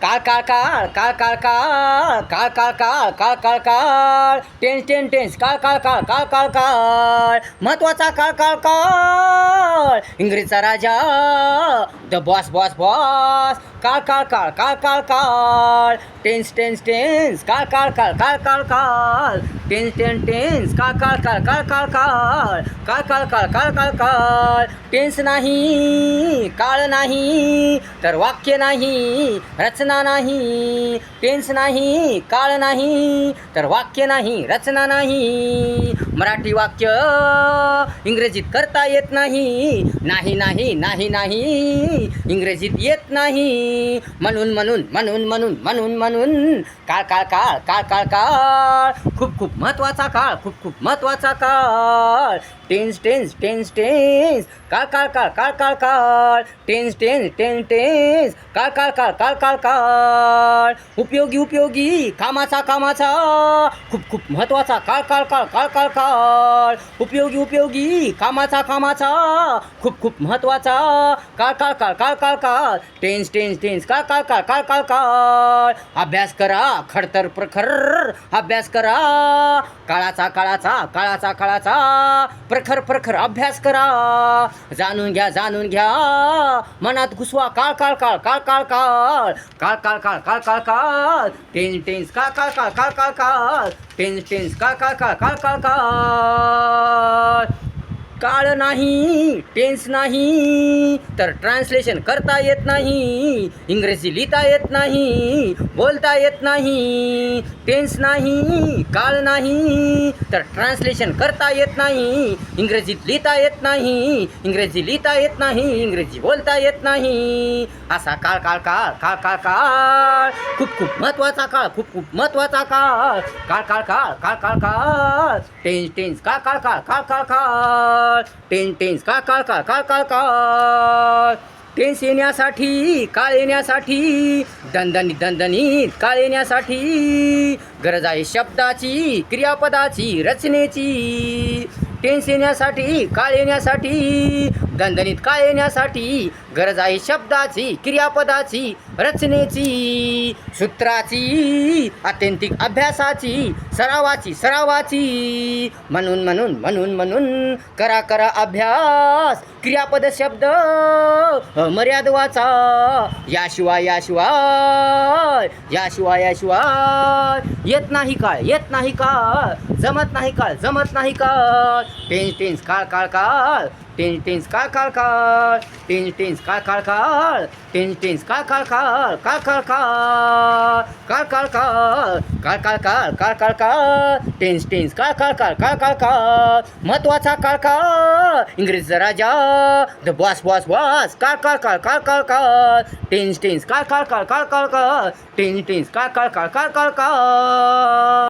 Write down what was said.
काळ काळ काळ काळ काळ काळ काळ काळ काळ काळ काळ काळ टेन्स टेन्स टेन्स काळ काळ काळ काळ काळ काळ महत्वाचा काळ काळ काळ इंग्रजचा राजा द बॉस बॉस बॉस काळ काळ काळ काळ काळ काळ टेन्स टेन्स टेन्स काळ काळ काळ काळ काळ काळ टेन्स टेन्स टेन्स काळ काळ काळ काळ काळ काळ काळ काळ काळ काळ काळ काळ टेन्स नाही काळ नाही तर वाक्य नाही रचना नाही टेन्स नाही काळ नाही तर वाक्य नाही रचना नाही मराठी वाक्य इंग्रजीत करता येत नाही नाही नाही नाही नाही इंग्रजीत येत नाही म्हणून म्हणून म्हणून म्हणून म्हणून म्हणून काळ काळ काळ काळ काळ काळ खूप खूप महत्त्वाचा काळ खूप खूप महत्त्वाचा काळ टेन्स टेन्स टेन्स टेन्स काळ काळ काळ काळ काळ काळ टेन्स टेन्स टेन्स टेन्स काळ काळ काळ काळ काळ काळ उपयोगी उपयोगी कामाचा कामाचा खूप खूप महत्त्वाचा काळ काळ काळ काळ काळ काळ उपयोगी उपयोगी कामाचा कामाचा खूप खूप महत्त्वाचा काळ काळ काळ काळ काळ काळ टेन्स टेन्स टेन्स काळ काळ काळ काळ काळ काळ अभ्यास करा खडतर प्रखर अभ्यास करा काळाचा काळाचा काळाचा काळाचा प्रखर प्रखर अभ्यास करा जाणून घ्या मनात घुसवा काळ काळ काळ काळ काळ काळ काळ काळ काळ काळ काळ काळ टेन्स टेन्स काळ काळ काळ काळ काळ काळ टेन्स टेन्स काळ काळ काळ काळ काळ काळ काळ नाही टेन्स नाही तर ट्रान्सलेशन करता येत नाही इंग्रजी लिहिता येत नाही बोलता येत नाही टेन्स नाही काळ नाही तर ट्रान्सलेशन करता येत नाही इंग्रजीत लिहिता येत नाही इंग्रजी लिहिता येत नाही इंग्रजी बोलता येत नाही असा काळ काळ काळ काळ काळ काळ खूप खूप महत्त्वाचा काळ खूप खूप महत्त्वाचा काळ काळ काळ काळ काळ काळ काळ टेन्स टेन्स काळ काळ काळ काळ काळ काळ टेन्स टेन्स काळ काळ काळ काळ काळ काळ टेन्स येण्यासाठी काळ येण्यासाठी दणदणीत दणदणीत काळ येण्यासाठी गरज आहे शब्दाची क्रियापदाची रचनेची टेन्स येण्यासाठी काळ येण्यासाठी दणदणीत काळ येण्यासाठी गरज आहे शब्दाची क्रियापदाची रचनेची सूत्राची आत्यंतिक अभ्यासाची सरावाची म्हणून म्हणून म्हणून म्हणून करा करा अभ्यास क्रियापद शब्द मर्याद वाचा याशिवाय याशिवाय याशिवाय याशिवाय येत नाही काळ जमत नाही काळ टेन्स टेन्स काळ काळ काळ टेन्स टेन्स काळ काळ काळ टेन्स टेन्स काळ काळ काळ टेन्स टेन्स काळ काळ काळ काळ काळ काळ काळ काळ काळ काळ काळ काळ काळ काळ टेन्स टेन्स काळ काळ काळ काळ काळ काळ महत्त्वाचा काळ काळ इंग्रजीचा राजा द बॉस बॉस बॉस काळ काळ काळ काळ काळ काळ टेन्स टेन्स काळ काळ काळ काळ काळ काळ टेन्स टेन्स काळ काळ काळ काळ काळ काळ